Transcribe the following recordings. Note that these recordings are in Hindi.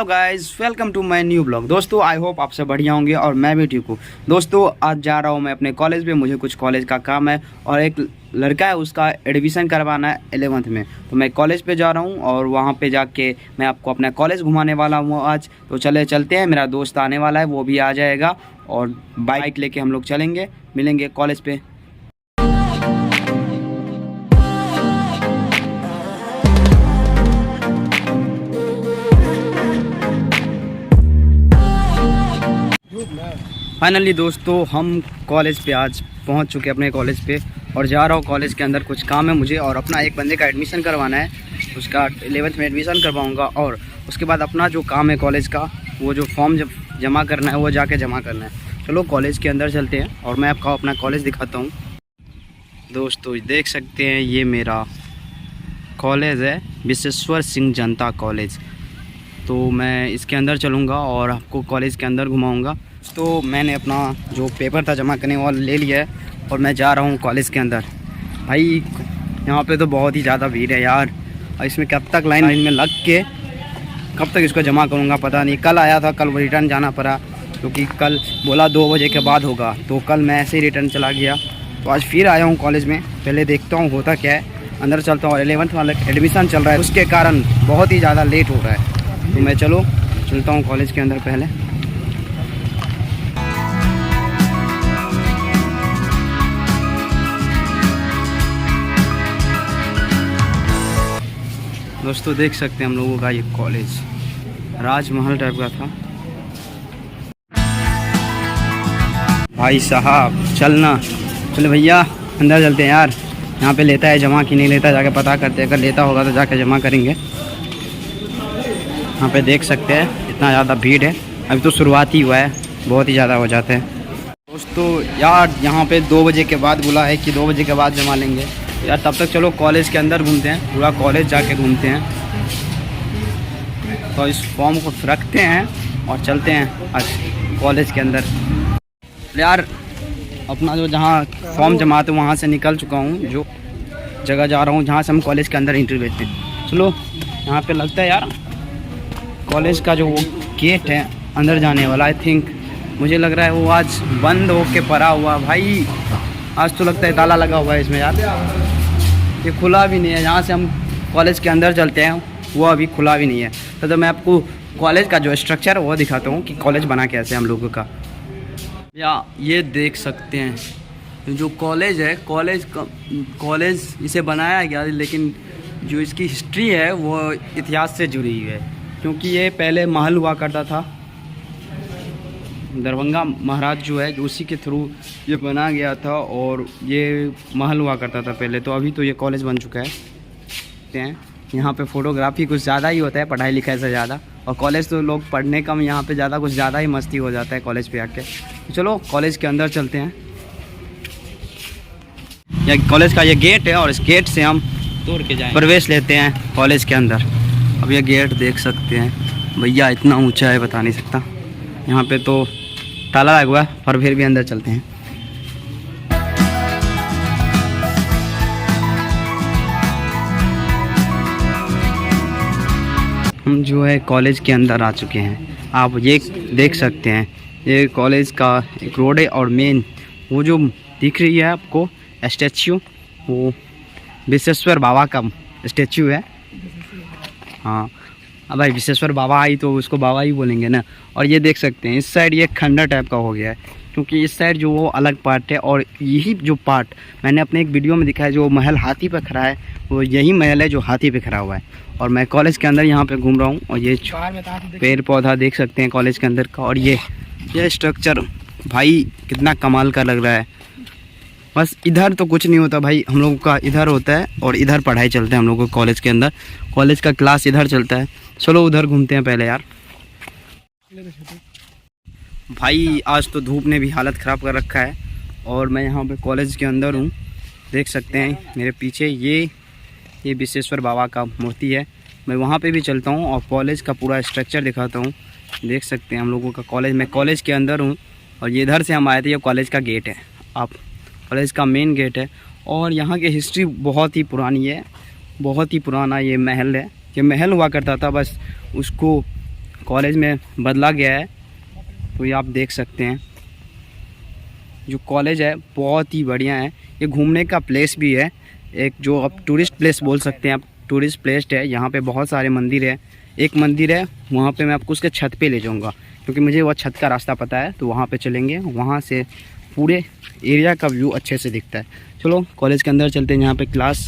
Hello guys, welcome to my new blog. दोस्तों आई होप आप सब बढ़िया होंगे और मैं भी ठीक हूँ। दोस्तों आज जा रहा हूँ मैं अपने कॉलेज पे, मुझे कुछ कॉलेज का काम है और एक लड़का है उसका एडमिशन करवाना है 11th में। तो मैं कॉलेज पे जा रहा हूँ और वहाँ पे जाके मैं आपको अपना कॉलेज घुमाने वाला हूँ आज। तो चलते हैं, मेरा दोस्त आने वाला है, वो भी आ जाएगा और बाइक लेके हम लोग चलेंगे, मिलेंगे कॉलेज पे। फाइनली दोस्तों हम कॉलेज पे आज पहुंच चुके हैं, अपने कॉलेज पे, और जा रहा हूँ कॉलेज के अंदर। कुछ काम है मुझे और अपना एक बंदे का एडमिशन करवाना है, उसका 11th में एडमिशन करवाऊंगा और उसके बाद अपना जो काम है कॉलेज का, वो जो फॉर्म जमा करना है वो जाके जमा करना है। चलो कॉलेज के अंदर चलते हैं और मैं आपको अपना कॉलेज दिखाता हूँ। दोस्तों देख सकते हैं ये मेरा कॉलेज है, विश्वेश्वर सिंह जनता कॉलेज। तो मैं इसके अंदर चलूँगा और आपको कॉलेज के अंदर घुमाऊँगा। तो मैंने अपना जो पेपर था जमा करने वाला ले लिया है और मैं जा रहा हूँ कॉलेज के अंदर। भाई यहाँ पे तो बहुत ही ज़्यादा भीड़ है यार, और इसमें कब तक लाइन में लग के कब तक इसको जमा करूँगा पता नहीं। कल आया था, कल रिटर्न जाना पड़ा क्योंकि कल बोला 2 बजे के बाद होगा, तो कल मैं ऐसे ही रिटर्न चला गया। तो आज फिर आया हूँ कॉलेज में, पहले देखता हूँ होता क्या है। अंदर चलता हूँ, 11th वाला एडमिशन चल रहा है, उसके कारण बहुत ही ज़्यादा लेट हो रहा है। तो मैं चलता हूँ कॉलेज के अंदर पहले। दोस्तों देख सकते हैं हम लोगों का ये कॉलेज राजमहल टाइप का था। भाई साहब चलना, चलो भैया अंदर चलते हैं यार। यहाँ पे लेता है जमा कि नहीं लेता, जाके पता करते हैं। अगर लेता होगा तो जाके जमा करेंगे। यहाँ पे देख सकते हैं इतना ज़्यादा भीड़ है, अभी तो शुरुआत ही हुआ है, बहुत ही ज़्यादा हो जाते हैं। दोस्तों यार यहाँ पे 2 बजे के बाद बोला है कि 2 बजे के बाद जमा लेंगे यार। तब तक चलो कॉलेज के अंदर घूमते हैं, पूरा कॉलेज जाके घूमते हैं। तो इस फॉर्म को रखते हैं और चलते हैं आज कॉलेज के अंदर। यार अपना जो जहाँ फॉर्म जमा थे वहाँ से निकल चुका हूँ, जो जगह जा रहा हूँ जहाँ से हम कॉलेज के अंदर एंट्री लेते हैं। चलो यहाँ पे लगता है यार कॉलेज का जो गेट है अंदर जाने वाला, आई थिंक मुझे लग रहा है वो आज बंद होके पड़ा हुआ। भाई आज तो लगता है ताला लगा हुआ है इसमें यार, ये खुला भी नहीं है। यहाँ से हम कॉलेज के अंदर चलते हैं, वो अभी खुला भी नहीं है। तो मैं आपको कॉलेज का जो स्ट्रक्चर है वो दिखाता हूँ कि कॉलेज बना कैसे हम लोगों का। या ये देख सकते हैं जो कॉलेज है, कॉलेज इसे बनाया गया, लेकिन जो इसकी हिस्ट्री है वो इतिहास से जुड़ी हुई है, क्योंकि ये पहले महल हुआ करता था। दरभंगा महाराज जो है जो उसी के थ्रू ये बना गया था और ये महल हुआ करता था पहले। तो अभी तो ये कॉलेज बन चुका है। यहाँ पे फ़ोटोग्राफी कुछ ज़्यादा ही होता है पढ़ाई लिखाई से ज़्यादा, और कॉलेज तो लोग पढ़ने कम, यहाँ पे ज़्यादा कुछ ज़्यादा ही मस्ती हो जाता है कॉलेज पे आके। तो चलो कॉलेज के अंदर चलते हैं। यह कॉलेज का ये गेट है और इस गेट से हम तोड़ के जाएंगे, प्रवेश लेते हैं कॉलेज के अंदर। अब ये गेट देख सकते हैं भैया, इतना ऊँचा है बता नहीं सकता। यहाँ पे तो ताला लगा हुआ है, पर फिर भी अंदर चलते हैं। हम जो है कॉलेज के अंदर आ चुके हैं। आप ये देख सकते हैं ये कॉलेज का एक रोड है और मेन वो जो दिख रही है आपको स्टैच्यू, वो विश्वेश्वर बाबा का स्टैच्यू है। हाँ अब भाई विश्वेश्वर बाबा आई तो उसको बाबा ही बोलेंगे ना। और ये देख सकते हैं इस साइड ये खंडर टाइप का हो गया है, क्योंकि इस साइड जो वो अलग पार्ट है, और यही जो पार्ट मैंने अपने एक वीडियो में दिखाया जो महल हाथी पे खड़ा है, वो यही महल है जो हाथी पे खड़ा हुआ है। और मैं कॉलेज के अंदर यहाँ पे घूम रहा हूँ और ये पेड़ पौधा देख सकते हैं कॉलेज के अंदर का। और ये स्ट्रक्चर भाई कितना कमाल का लग रहा है। बस इधर तो कुछ नहीं होता भाई, हम लोगों का इधर होता है और इधर पढ़ाई चलता है हम लोगों को कॉलेज के अंदर। कॉलेज का क्लास इधर चलता है। चलो उधर घूमते हैं पहले यार। भाई आज तो धूप ने भी हालत ख़राब कर रखा है और मैं यहाँ पे कॉलेज के अंदर हूँ। देख सकते हैं मेरे पीछे ये विश्वेश्वर बाबा का मूर्ति है। मैं वहाँ पे भी चलता हूँ और कॉलेज का पूरा स्ट्रक्चर दिखाता हूँ। देख सकते हैं हम लोगों का कॉलेज, मैं कॉलेज के अंदर हूँ और ये इधर से हम आए थे। ये कॉलेज का गेट है, आप कॉलेज का मेन गेट है। और यहाँ की हिस्ट्री बहुत ही पुरानी है, बहुत ही पुराना ये महल है। ये महल हुआ करता था, बस उसको कॉलेज में बदला गया है। तो ये आप देख सकते हैं, जो कॉलेज है बहुत ही बढ़िया है। ये घूमने का प्लेस भी है, एक जो आप टूरिस्ट प्लेस बोल सकते हैं, आप टूरिस्ट प्लेस है। यहाँ पे बहुत सारे मंदिर है। एक मंदिर है वहाँ पे मैं आपको उसके छत पे ले जाऊँगा, क्योंकि मुझे वह छत का रास्ता पता है। तो वहाँ पे चलेंगे, वहाँ से पूरे एरिया का व्यू अच्छे से दिखता है। चलो कॉलेज के अंदर चलते हैं, जहाँ पे क्लास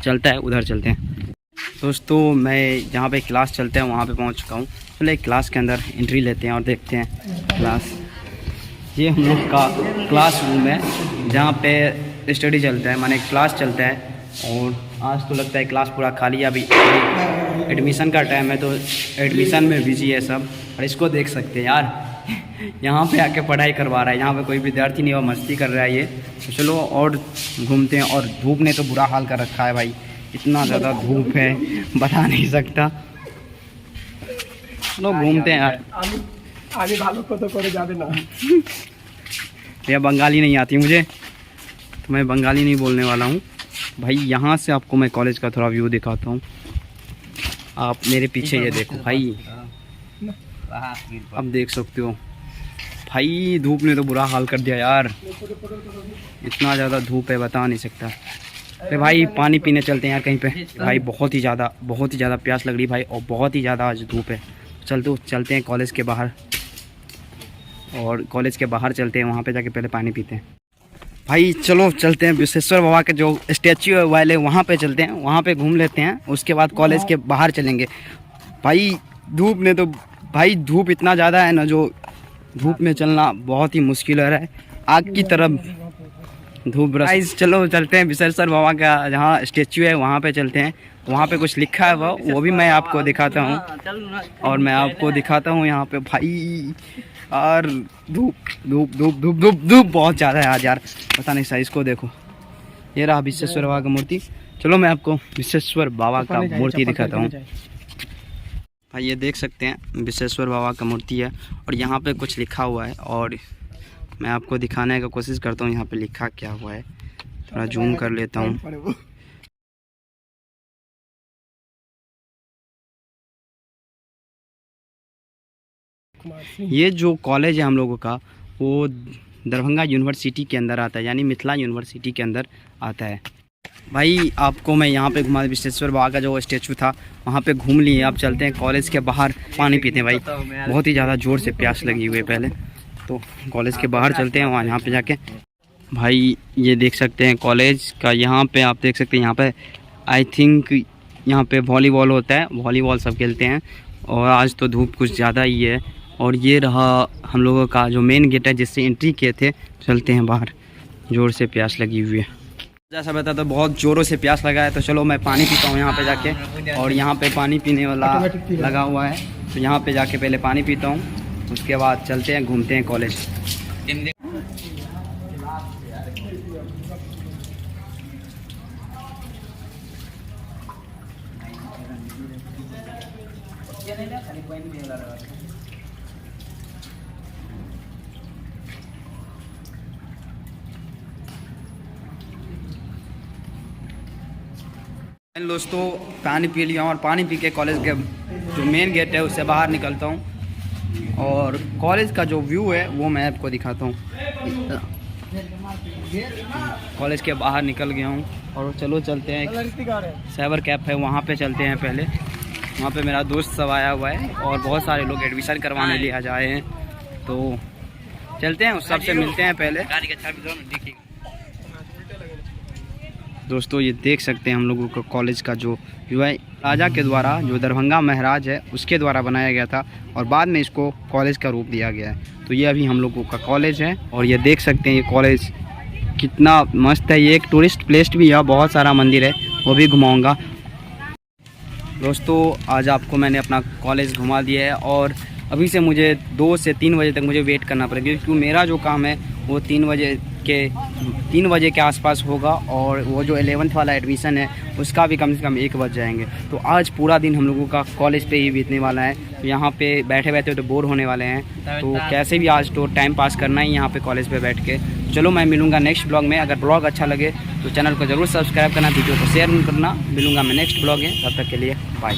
चलता है उधर चलते हैं। दोस्तों मैं जहाँ पे क्लास चलते हैं वहाँ पे पहुँच चुका हूँ। चलो एक क्लास के अंदर एंट्री लेते हैं और देखते हैं क्लास। ये हम लोग का क्लास रूम है जहाँ पे स्टडी चलता है, माने क्लास चलता है। और आज तो लगता है क्लास पूरा खाली है, अभी एडमिशन का टाइम है तो एडमिशन में बिजी है सब। और इसको देख सकते हैं यार, यहाँ पे आके पढ़ाई करवा रहा है। यहाँ पे कोई विद्यार्थी नहीं, वो मस्ती कर रहा है ये। तो चलो और घूमते हैं। और धूप ने तो बुरा हाल कर रखा है भाई, इतना ज़्यादा धूप है बता नहीं सकता। चलो घूमते हैं यार। आगे भालो को तो करे जावे ना। भैया बंगाली नहीं आती मुझे, तो मैं बंगाली नहीं बोलने वाला हूँ भाई। यहाँ से आपको मैं कॉलेज का थोड़ा व्यू दिखाता हूँ। आप मेरे पीछे ये देखो भाई, अब देख सकते हो भाई। धूप ने तो बुरा हाल कर दिया यार, इतना ज़्यादा धूप है बता नहीं सकता। अरे भाई पानी पीने चलते हैं यार कहीं पे भाई। बहुत ही ज़्यादा प्यास लग रही भाई, और बहुत ही ज़्यादा आज धूप है। चलते हैं कॉलेज के बाहर, और कॉलेज के बाहर चलते हैं, वहाँ पे जाके पहले पानी पीते हैं भाई। चलो चलते हैं विश्वेश्वर बाबा के जो स्टैच्यू है वाले, वहाँ पे चलते हैं, वहाँ पे घूम लेते हैं। उसके बाद कॉलेज के बाहर चलेंगे भाई। धूप ने तो भाई, धूप इतना ज़्यादा है ना, जो धूप में चलना बहुत ही मुश्किल हो रहा है। आग की तरफ धूप रस। चलो चलते हैं विश्वेश्वर बाबा का जहाँ स्टैच्यू है वहाँ पे चलते हैं। वहाँ पे कुछ लिखा है वो भी मैं आपको दिखाता हूँ। और मैं आपको दिखाता हूँ यहाँ पे भाई। और धूप बहुत ज़्यादा है आज यार, पता नहीं साइज को देखो। ये रहा विश्वेश्वर बाबा का मूर्ति। चलो मैं आपको विश्वेश्वर बाबा का मूर्ति दिखाता हूँ भाई। ये देख सकते हैं विश्वेश्वर बाबा का मूर्ति है, और यहाँ पे कुछ लिखा हुआ है। और मैं आपको दिखाने का कोशिश करता हूँ यहाँ पे लिखा क्या हुआ है। थोड़ा जूम कर लेता हूँ। ये जो कॉलेज है हम लोगों का, वो दरभंगा यूनिवर्सिटी के अंदर आता है, यानी मिथिला यूनिवर्सिटी के अंदर आता है भाई। आपको मैं यहाँ पे घुमा, विश्वेश्वर बाबा का जो स्टैचू था वहाँ पे घूम लिए। आप चलते हैं कॉलेज के बाहर, पानी पीते हैं भाई। बहुत ही ज़्यादा ज़ोर से प्यास लगी हुई है पहले तो। कॉलेज के बाहर चलते हैं, वहाँ यहाँ पे जाके भाई ये देख सकते हैं कॉलेज का। यहाँ पे आप देख सकते हैं, यहाँ पे आई थिंक यहाँ पे वॉलीबॉल होता है, वॉलीबॉल सब खेलते हैं। और आज तो धूप कुछ ज़्यादा ही है। और ये रहा हम लोगों का जो मेन गेट है जिससे एंट्री किए थे। चलते हैं बाहर, ज़ोर से प्यास लगी हुई है। जैसा बता तो बहुत ज़ोरों से प्यास लगा है, तो चलो मैं पानी पीता हूँ यहाँ पे जाके। और यहाँ पे पानी पीने वाला लगा हुआ है, तो यहाँ पे जाके पहले पानी पीता हूँ, उसके बाद चलते हैं घूमते हैं कॉलेज। दोस्तों पानी पी लिया, और पानी पी के कॉलेज के जो मेन गेट है उससे बाहर निकलता हूँ। और कॉलेज का जो व्यू है वो मैं आपको दिखाता हूँ। कॉलेज के बाहर निकल गया हूँ, और चलो चलते हैं साइबर कैफ है वहाँ पे चलते हैं पहले। वहाँ पे मेरा दोस्त सब आया हुआ है, और बहुत सारे लोग एडमिशन करवाने लिए आ आए हैं। तो चलते हैं, उस सबसे मिलते हैं पहले। दोस्तों ये देख सकते हैं हम लोगों को कॉलेज का जो व्यू है, राजा के द्वारा, जो दरभंगा महाराज है उसके द्वारा बनाया गया था, और बाद में इसको कॉलेज का रूप दिया गया है। तो ये अभी हम लोगों का कॉलेज है, और ये देख सकते हैं ये कॉलेज कितना मस्त है। ये एक टूरिस्ट प्लेस भी है, बहुत सारा मंदिर है, वो भी घुमाऊँगा। दोस्तों आज आपको मैंने अपना कॉलेज घुमा दिया है, और अभी से मुझे 2 से 3 बजे तक मुझे वेट करना पड़ेगा, क्योंकि मेरा जो काम है वो 3 बजे के आसपास होगा। और वो जो 11th वाला एडमिशन है उसका भी कम से कम 1 बज जाएंगे। तो आज पूरा दिन हम लोगों का कॉलेज पे ही बीतने वाला है। तो यहाँ पे बैठे बैठे तो बोर होने वाले हैं, तो कैसे भी आज तो टाइम पास करना ही यहाँ पे कॉलेज पे बैठ के। चलो मैं मिलूँगा नेक्स्ट ब्लॉग में। अगर ब्लॉग अच्छा लगे तो चैनल को ज़रूर सब्सक्राइब करना, वीडियो को शेयर करना। मिलूँगा मैं नेक्स्ट ब्लॉग में, तब तक के लिए बाय।